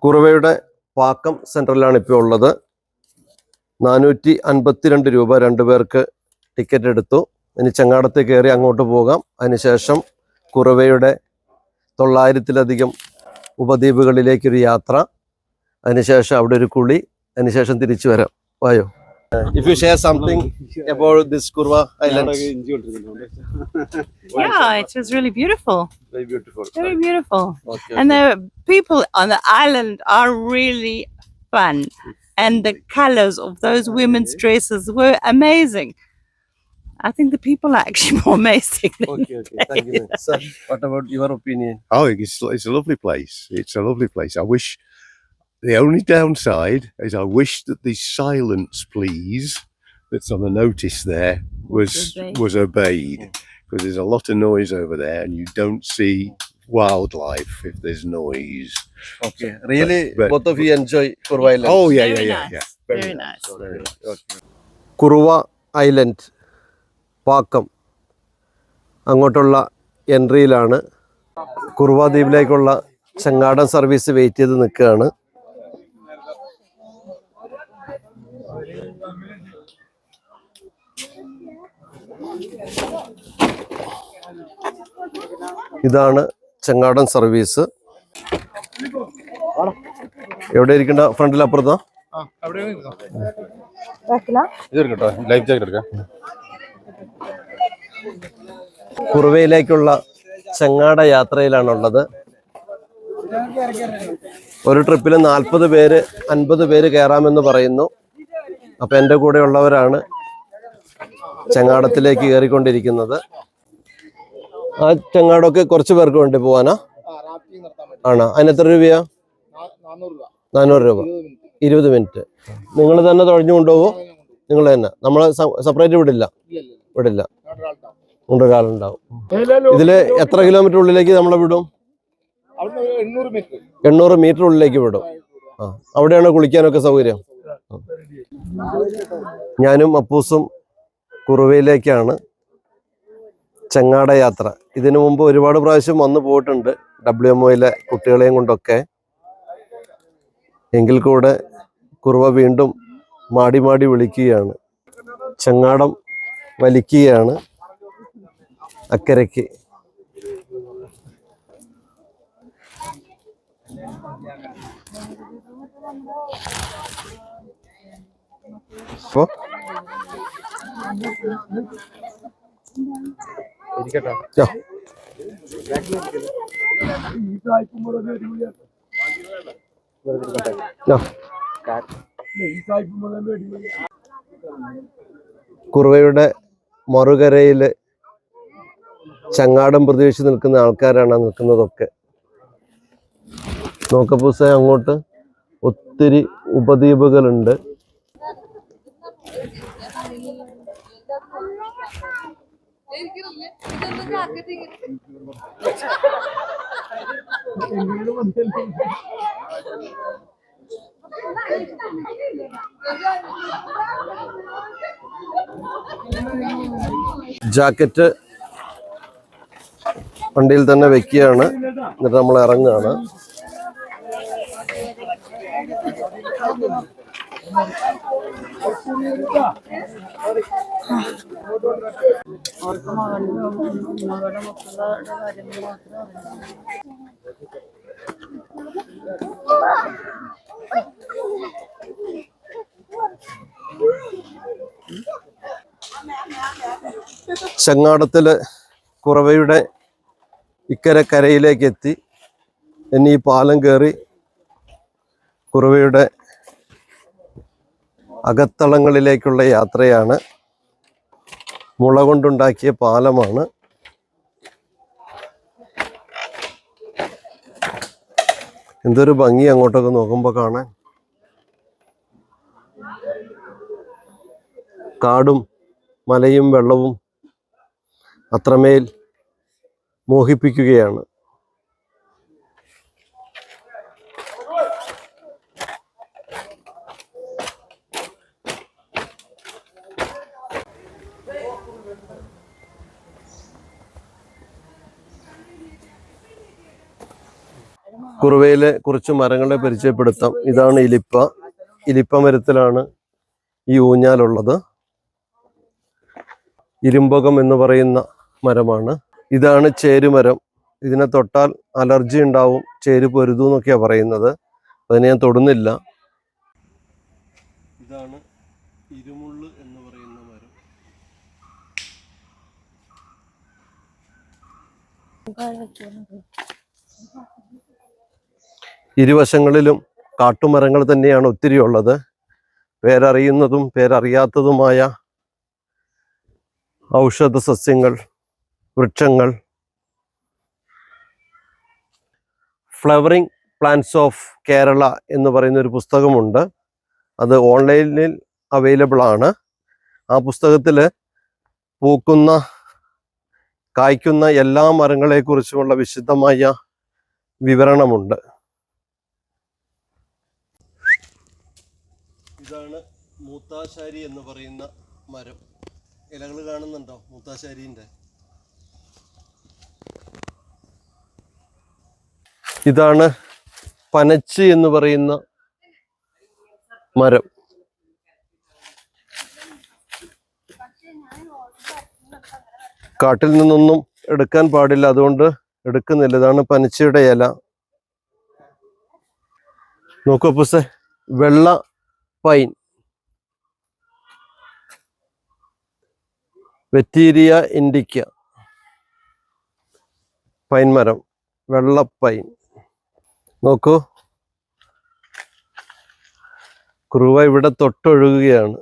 കുറുവയുടെ പാക്കം സെൻറ്ററിലാണ് ഇപ്പോൾ ഉള്ളത്. 452 രൂപ രണ്ടുപേർക്ക് ടിക്കറ്റ് എടുത്തു. ഇനി ചങ്ങാടത്ത് കയറി അങ്ങോട്ട് പോകാം. അതിനുശേഷം കുറുവയുടെ 900-ലധികം ഉപദ്വീപുകളിലേക്കൊരു യാത്ര, അതിനുശേഷം അവിടെ ഒരു കുളി, അതിനുശേഷം തിരിച്ചു വരാം. വായോ. If you share something about this Kurwa Island. Yeah, it was really beautiful. Very beautiful. Very beautiful. Okay, And the people on the island are really fun. And the colors of those women's dresses were amazing. I think the people are actually more amazing than Okay. Thank you. Sir, what about your opinion? Oh, it's a lovely place. It's a lovely place. I wish the only downside is I wish that the silence, please, that's on the notice there was obeyed, because there's a lot of noise over there, and you don't see wildlife if there's noise. Okay. Really, both of you enjoy Kurwa Island? Oh yeah, Very yeah, nice. yeah. Very nice. Okay. Kurwa Island, Pakkam, അങ്ങോട്ടുള്ള എൻട്രിയിലാണ്. കുറുവ ദ്വീപിലേക്കുള്ള ചങ്ങാടം service wait ചെയ്ത് നിൽക്കുകയാണ്. ഇതാണ് ചങ്ങാടം service. എവിടെ ഇരിക്കണ്ട? ഫ്രണ്ടിൽ അപ്പുറത്താ? കുറുവയിലേക്കുള്ള ചങ്ങാട യാത്രയിലാണുള്ളത്. ഒരു ട്രിപ്പിൽ 40 പേര് 50 പേര് കയറാമെന്ന് പറയുന്നു. അപ്പം എൻ്റെ കൂടെ ഉള്ളവരാണ് ചങ്ങാടത്തിലേക്ക് കയറിക്കൊണ്ടിരിക്കുന്നത്. ആ ചങ്ങാടമൊക്കെ കുറച്ച് പേർക്ക് വേണ്ടി പോവാനാ? ആണോ? അതിന് എത്ര രൂപയാ? 400 രൂപ. 20 മിനിറ്റ്. നിങ്ങൾ തന്നെ തുഴഞ്ഞു കൊണ്ടുപോകുമോ? നിങ്ങൾ തന്നെ? നമ്മളെ സെപ്പറേറ്റ് വിടില്ല? കൊണ്ടൊരാളുണ്ടാവും. ഇതില് എത്ര കിലോമീറ്റർ ഉള്ളിലേക്ക് നമ്മളെ വിടും? 800 മീറ്റർ ഉള്ളിലേക്ക് വിടും. അവിടെയാണ് കുളിക്കാനൊക്കെ സൗകര്യം. ഞാനും അപ്പൂസും കുറുവയിലേക്കാണ് ചങ്ങാട യാത്ര. ഇതിനു മുമ്പ് ഒരുപാട് പ്രാവശ്യം വന്നു പോയിട്ടുണ്ട് WMOയിലെ കുട്ടികളെയും കൊണ്ടൊക്കെ. എങ്കിൽ കൂടെ കുറുവ വീണ്ടും മാടി വിളിക്കുകയാണ്. ചങ്ങാടം വലിക്കുകയാണ് അക്കരയ്ക്ക്. അപ്പോ കുറുവയുടെ മറുകരയില് ചങ്ങാടം പ്രതീക്ഷിച്ച് നിൽക്കുന്ന ആൾക്കാരാണ് നിൽക്കുന്നതൊക്കെ. നോക്കപ്പൂസ, അങ്ങോട്ട് ഒത്തിരി ഉപദ്വീപുകളുണ്ട്. ജാക്കറ്റ് വണ്ടിയിൽ തന്നെ വെക്കുകയാണ്. എന്നിട്ട് നമ്മൾ ഇറങ്ങുകയാണ്. ചങ്ങാടത്തില് കുറുവയുടെ ഇക്കരെ കരയിലേക്ക് എത്തി. ഇനി ഈ പാലം കയറി കുറുവയുടെ അകത്തളങ്ങളിലേക്കുള്ള യാത്രയാണ്. മുള കൊണ്ടുണ്ടാക്കിയ പാലമാണ്. എന്തൊരു ഭംഗി അങ്ങോട്ടൊക്കെ നോക്കുമ്പോൾ കാണാൻ. കാടും മലയും വെള്ളവും അത്രമേൽ മോഹിപ്പിക്കുകയാണ്. കുറുവയിലെ കുറച്ച് മരങ്ങളെ പരിചയപ്പെടുത്താം. ഇതാണ് ഇലിപ്പ മരത്തിലാണ് ഈ ഊഞ്ഞാലുള്ളത്. ഇരുമ്പകം എന്ന് പറയുന്ന മരമാണ്. ഇതാണ് ചേരുമരം. ഇതിനെ തൊട്ടാൽ അലർജി ഉണ്ടാവും, ചേരു പൊരുതു എന്നൊക്കെയാണ് പറയുന്നത്. അതിനെ ഞാൻ തൊടുന്നില്ല. ഇതാണ് ഇരുമുള്ള് എന്ന് പറയുന്ന മരം. ഇരുവശങ്ങളിലും കാട്ടുമരങ്ങൾ തന്നെയാണ് ഒത്തിരി ഉള്ളത്. പേരറിയുന്നതും പേരറിയാത്തതുമായ ഔഷധ സസ്യങ്ങൾ, വൃക്ഷങ്ങൾ. ഫ്ലവറിംഗ് പ്ലാന്റ്സ് ഓഫ് കേരള എന്ന് പറയുന്ന ഒരു പുസ്തകമുണ്ട്. അത് ഓൺലൈനിൽ അവൈലബിൾ ആണ്. ആ പുസ്തകത്തിൽ പൂക്കുന്ന, കായ്ക്കുന്ന എല്ലാ മരങ്ങളെക്കുറിച്ചുമുള്ള വിശദമായ വിവരണമുണ്ട്. ഇതാണ് മൂത്താശാരി എന്ന് പറയുന്ന മരം. ഇലകൾ കാണുന്നുണ്ടോ മൂത്താശാരിൻ്റെ? ഇതാണ് പനച്ച് എന്ന് പറയുന്ന മരം. കാട്ടിൽ നിന്നൊന്നും എടുക്കാൻ പാടില്ല, അതുകൊണ്ട് എടുക്കുന്നില്ല. ഇതാണ് പനച്ചയുടെ ഇല. നോക്കൂ പുസ്തേ, വെള്ള പൈൻ, വെറ്റീരിയ ഇൻഡിക്ക, പൈൻ മരം, വെള്ള പൈൻ. നോക്കൂ, കുറുവ ഇവിടെ തൊട്ടൊഴുകുകയാണ്.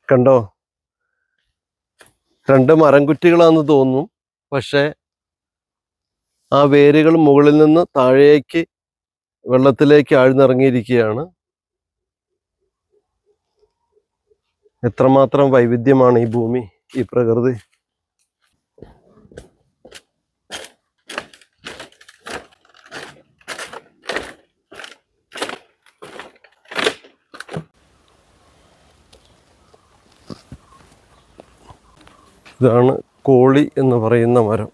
കണ്ടോ, 2 മരംകുറ്റികളാണെന്ന് തോന്നുന്നു. പക്ഷെ ആ വേരുകൾ മുകളിൽ നിന്ന് താഴേക്ക് വെള്ളത്തിലേക്ക് ആഴ്ന്നിറങ്ങിയിരിക്കുകയാണ്. എത്രമാത്രം വൈവിധ്യമാണ് ഈ ഭൂമി, ഈ പ്രകൃതി. ഇതാണ് കോളി എന്ന് പറയുന്ന മരം.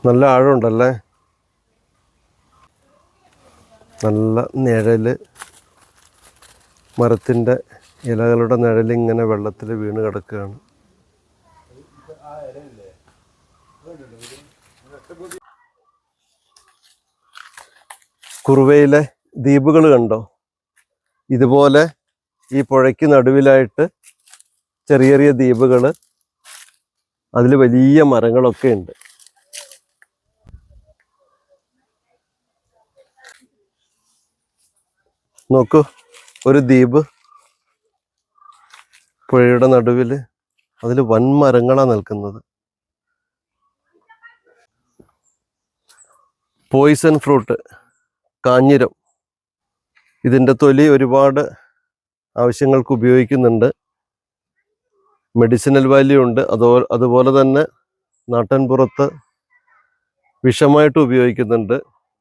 നല്ല ആഴമുണ്ടല്ലേ, നല്ല നിഴല്. മരത്തിൻ്റെ ഇലകളുടെ നിഴലിങ്ങനെ വെള്ളത്തിൽ വീണ് കിടക്കുകയാണ്. കുറുവയിലെ ദ്വീപുകൾ കണ്ടോ? ഇതുപോലെ ഈ പുഴയ്ക്ക് നടുവിലായിട്ട് ചെറിയ ചെറിയ ദ്വീപുകൾ, അതിൽ വലിയ മരങ്ങളൊക്കെ ഉണ്ട്. നോക്കൂ, ഒരു ദ്വീപ് പുഴയുടെ നടുവിൽ, അതിൽ വൻ മരങ്ങളാണ് നിൽക്കുന്നത്. പോയിസൺ ഫ്രൂട്ട്, കാഞ്ഞിരം. ഇതിൻ്റെ തൊലി ഒരുപാട് ആവശ്യങ്ങൾക്ക് ഉപയോഗിക്കുന്നുണ്ട്. മെഡിസിനൽ വാല്യൂ ഉണ്ട്. അതുപോലെ തന്നെ നാട്ടിൻപുറത്ത് വിഷമായിട്ട് ഉപയോഗിക്കുന്നുണ്ട്.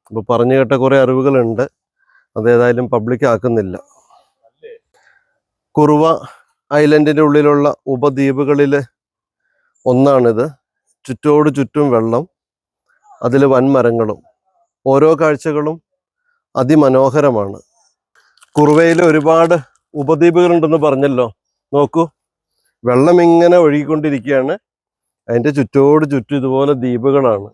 അപ്പോൾ പറഞ്ഞു കേട്ട കുറേ അറിവുകളുണ്ട്. അതേതായാലും പബ്ലിക് ആക്കുന്നില്ല. കുറുവ ഐലൻഡിൻ്റെ ഉള്ളിലുള്ള ഉപദ്വീപുകളിൽ ഒന്നാണിത്. ചുറ്റോട് ചുറ്റും വെള്ളം, അതിൽ വൻമരങ്ങളും. ഓരോ കാഴ്ചകളും അതിമനോഹരമാണ്. കുറുവയിൽ ഒരുപാട് ഉപദ്വീപുകളുണ്ടെന്ന് പറഞ്ഞല്ലോ. നോക്കൂ, വെള്ളം ഇങ്ങനെ ഒഴുകിക്കൊണ്ടിരിക്കുകയാണ്. അതിൻ്റെ ചുറ്റോട് ചുറ്റും ഇതുപോലെ ദ്വീപുകളാണ്.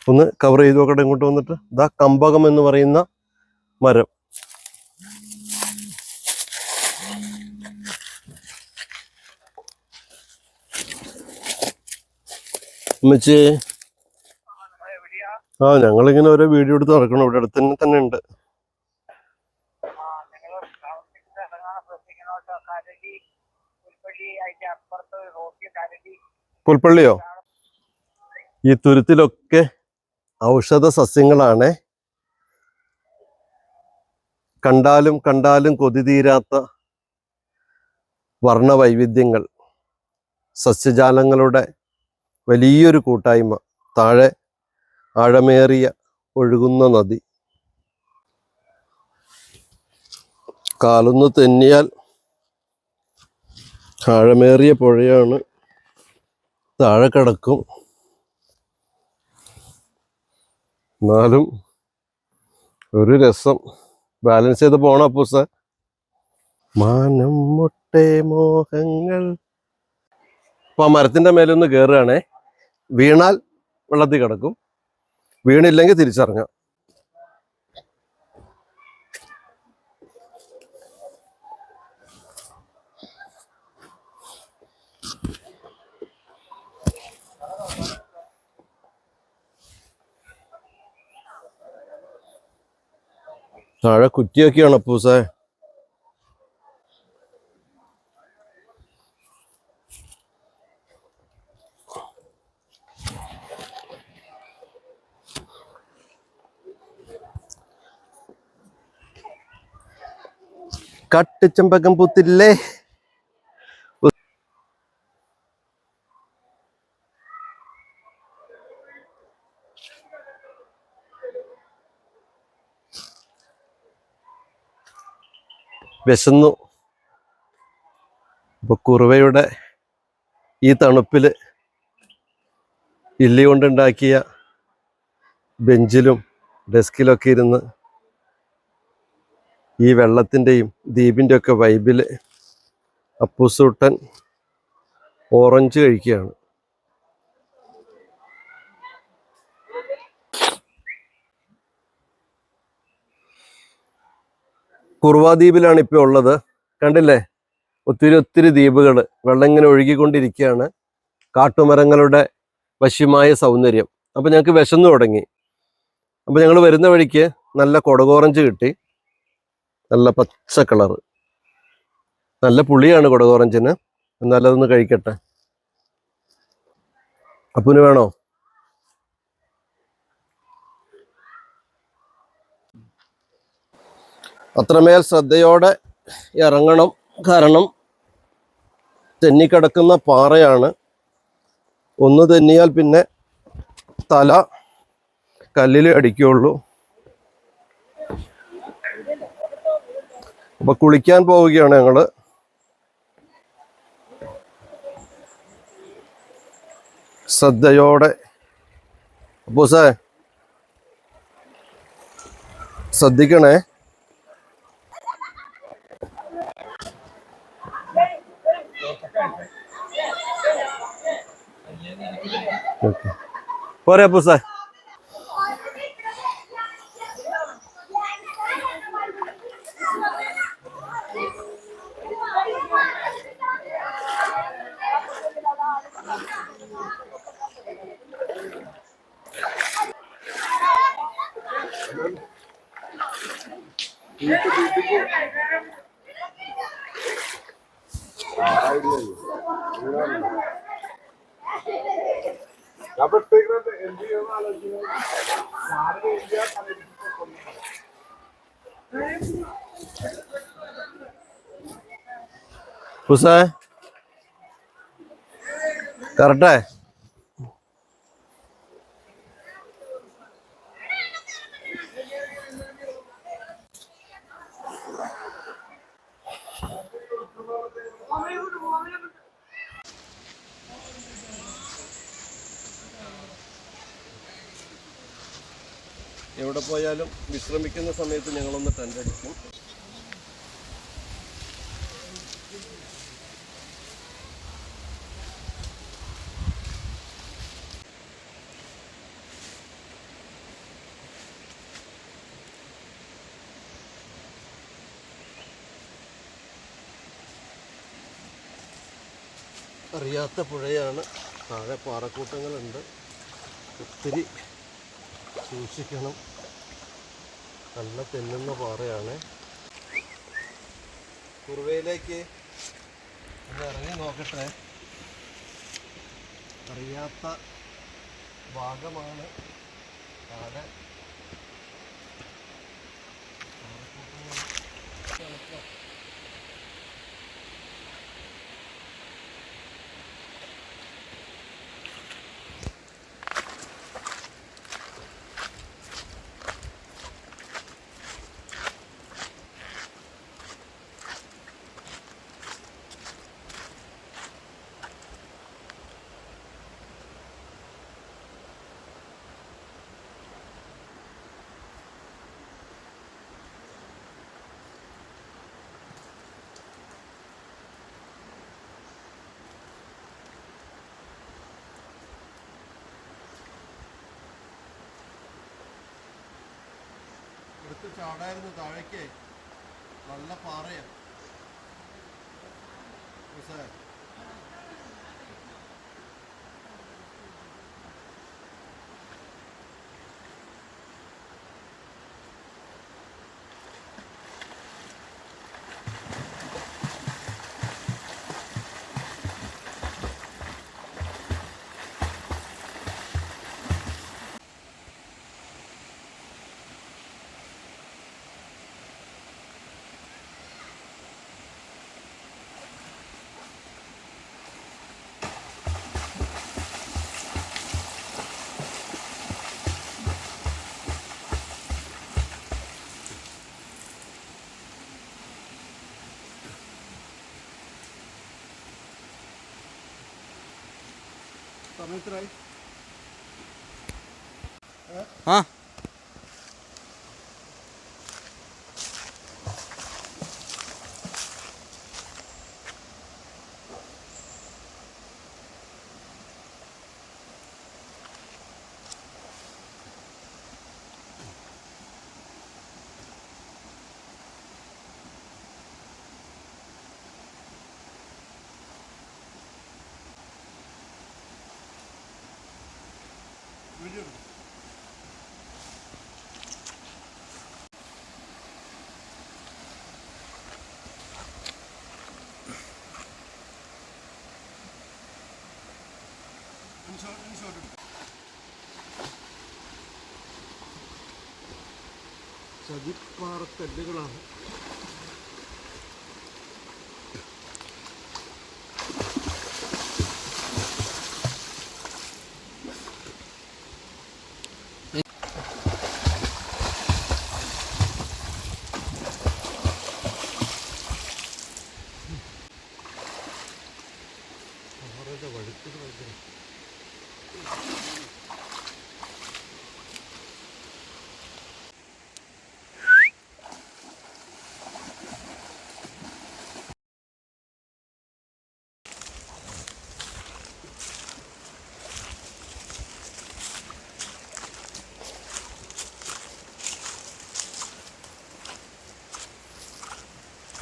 ഒന്ന് കവർ ചെയ്ത് നോക്കട്ടെ. ഇങ്ങോട്ട് വന്നിട്ട് ഇതാ കമ്പകം എന്ന് പറയുന്ന മരം. ഉമ്മച്ചി, ഞങ്ങളിങ്ങനെ ഓരോ വീഡിയോ എടുത്ത് നടക്കണം. ഇവിടെ അടുത്ത് തന്നെ ഉണ്ട്. പുൽപ്പള്ളിയോ? ഈ തുരുത്തിലൊക്കെ ഔഷധ സസ്യങ്ങളാണ്. കണ്ടാലും കണ്ടാലും കൊതി തീരാത്ത വർണ്ണവൈവിധ്യങ്ങൾ, സസ്യജാലങ്ങളുടെ വലിയൊരു കൂട്ടായ്മ, താഴെ ആഴമേറിയ ഒഴുകുന്ന നദി. കാലൊന്ന് തെന്നിയാൽ ആഴമേറിയ പുഴയാണ്, താഴെ കിടക്കും. എന്നാലും ഒരു രസം, ബാലൻസ് ചെയ്ത് പോണം അപ്പൂസ. മാനം മുട്ടേ മോഹങ്ങൾ. അപ്പൊ ആ മരത്തിന്റെ മേലൊന്ന് കയറുകയാണേ. വീണാൽ വെള്ളത്തിൽ കിടക്കും, വീണില്ലെങ്കിൽ തിരിച്ചിറങ്ങാം. താഴെ കുറ്റിയൊക്കെയാണ് അപ്പൂസേ. കാട്ടുചെമ്പകം പൂത്തില്ലേ. വിശന്നു. ഇപ്പൊ കുറുവയുടെ ഈ തണുപ്പില് ഇല്ലി കൊണ്ടുണ്ടാക്കിയ ബെഞ്ചിലും ഡെസ്കിലൊക്കെ ഇരുന്ന് ഈ വെള്ളത്തിൻ്റെയും ദ്വീപിൻ്റെ ഒക്കെ വൈബില് അപ്പൂസൂട്ടൻ ഓറഞ്ച് കഴിക്കുകയാണ്. കുറുവ ദ്വീപിലാണ് ഇപ്പോൾ ഉള്ളത്. കണ്ടില്ലേ, ഒത്തിരി ഒത്തിരി ദ്വീപുകൾ, വെള്ളം ഇങ്ങനെ ഒഴുകിക്കൊണ്ടിരിക്കുകയാണ്. കാട്ടുമരങ്ങളുടെ വശ്യമായ സൗന്ദര്യം. അപ്പം ഞങ്ങൾക്ക് വിശന്നു തുടങ്ങി. അപ്പം ഞങ്ങൾ വരുന്ന വഴിക്ക് നല്ല കൊടകോറഞ്ച് കിട്ടി, നല്ല പച്ച കളറ്. നല്ല പുളിയാണ് കൊടകോറഞ്ചിന്. എന്നാലും അതൊന്ന് കഴിക്കട്ടെ. അപ്പൂന് വേണോ? അത്രമേൽ ശ്രദ്ധയോടെ ഇറങ്ങണം, കാരണം തെന്നിക്കിടക്കുന്ന പാറയാണ്. ഒന്ന് തെന്നിയാൽ പിന്നെ തല കല്ലിൽ അടിക്കുകയുള്ളൂ. അപ്പൊ കുളിക്കാൻ പോവുകയാണ് ഞങ്ങള്. ശ്രദ്ധയോടെ. അപ്പൂസേ ശ്രദ്ധിക്കണേ. പോരെ അപ്പൂസേ. ഉസേ കറക്റ്റേ. എവിടെ പോയാലും വിശ്രമിക്കുന്ന സമയത്ത് ഞങ്ങളൊന്ന് ടെൻ്റ് അടിക്കും. അറിയാത്ത പുഴയാണ്, താഴെ പാറക്കൂട്ടങ്ങളുണ്ട്, ഒത്തിരി സൂക്ഷിക്കണം. നല്ല തെന്നുന്ന പാറയാണ്. കുറുവയിലേക്ക് ഒന്ന് ഇറങ്ങി നോക്കട്ടെ. അറിയാത്ത ഭാഗമാണ്. താഴെ പാറക്കൂട്ടങ്ങൾ എടുത്ത് ചാടായിരുന്നു താഴേക്ക്. നല്ല പാറയാ. സമയത്തിനായി ആ വീഡിയോ ചതിപ്പാറക്കല്ലുകളാണ്.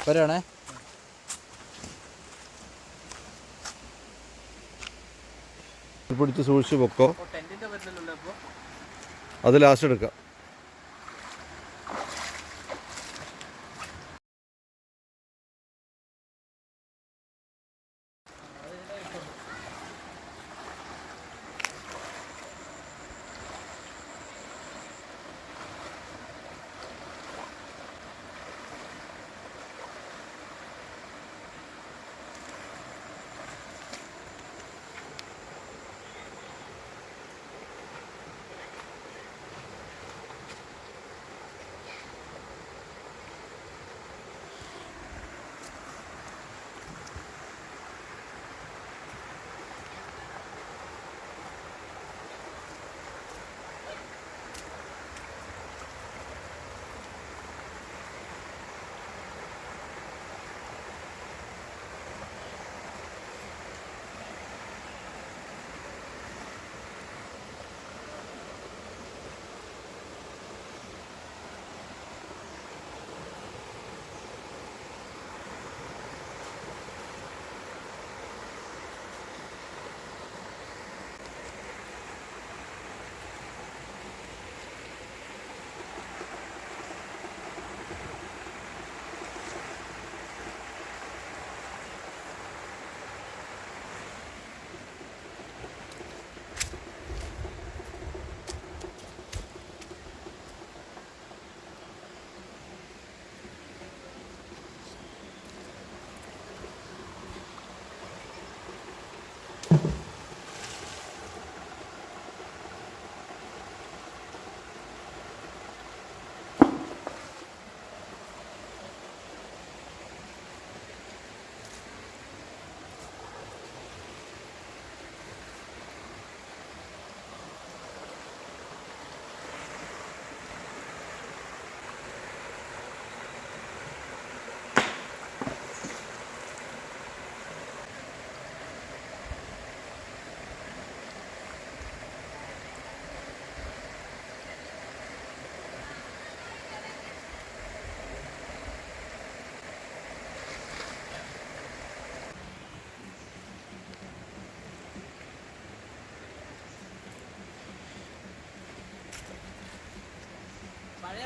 വരാണേ. പിടിച്ച് സൂക്ഷിച്ച് പൊക്കോ. അത് ലാസ്റ്റ് എടുക്കാം.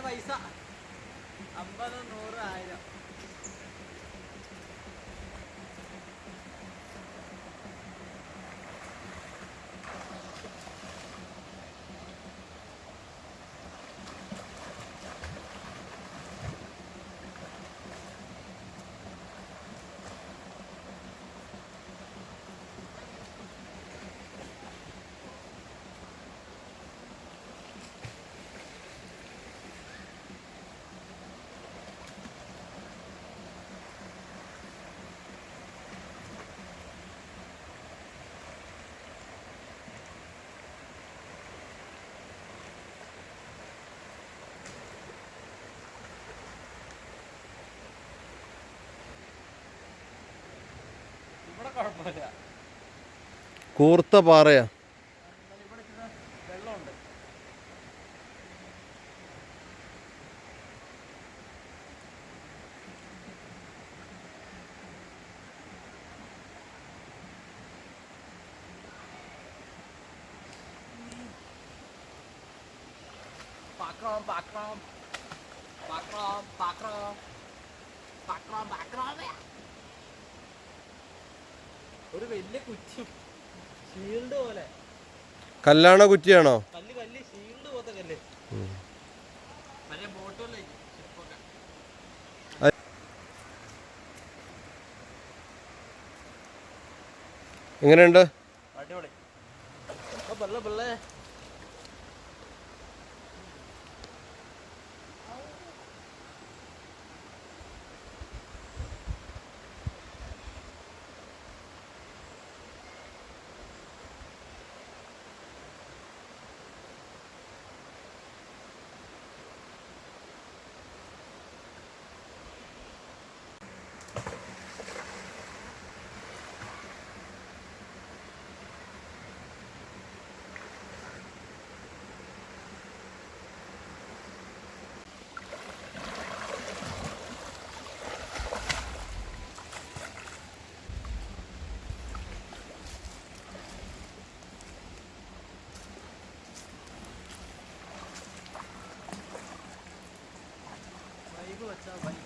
പൈസ 50, 100, 1000. ഇവിടെ കുഴപ്പമില്ല, കൂർത്ത പാറയാ. ഇവിടെ വെള്ളമുണ്ട്. Pakrom, pakrom, pakrom, pakrom, pakrom, pakrom. ഒരു വലിയ കുറ്റിയും ഷീൽഡ് പോലെ, കല്ലാണോ കുറ്റിയാണോ? കല്ല് കല്ല് ഷീൽഡ് പോലത്തെ കല്ല്, മറ്റേ ബോട്ടല്ലേ ഷിപ്പൊക്കെ. എങ്ങനെയുണ്ട്? അടിപൊളി. ബല്ലേ ബല്ലേ. വൈബ് വെച്ചാ വൈബ്.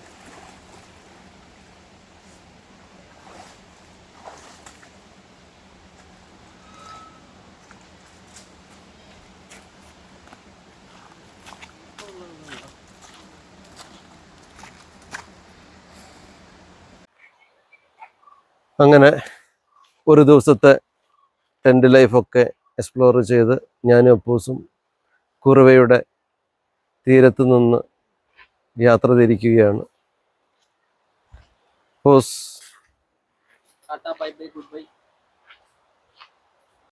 അങ്ങനെ ഒരു ദിവസത്തെ ടെൻറ്റ് ലൈഫൊക്കെ എക്സ്പ്ലോർ ചെയ്ത് ഞാനും അപ്പൂസും കുറുവയുടെ തീരത്ത് നിന്ന് യാത്ര തിരിക്കുകയാണ്. Appoos, tata bye bye good bye.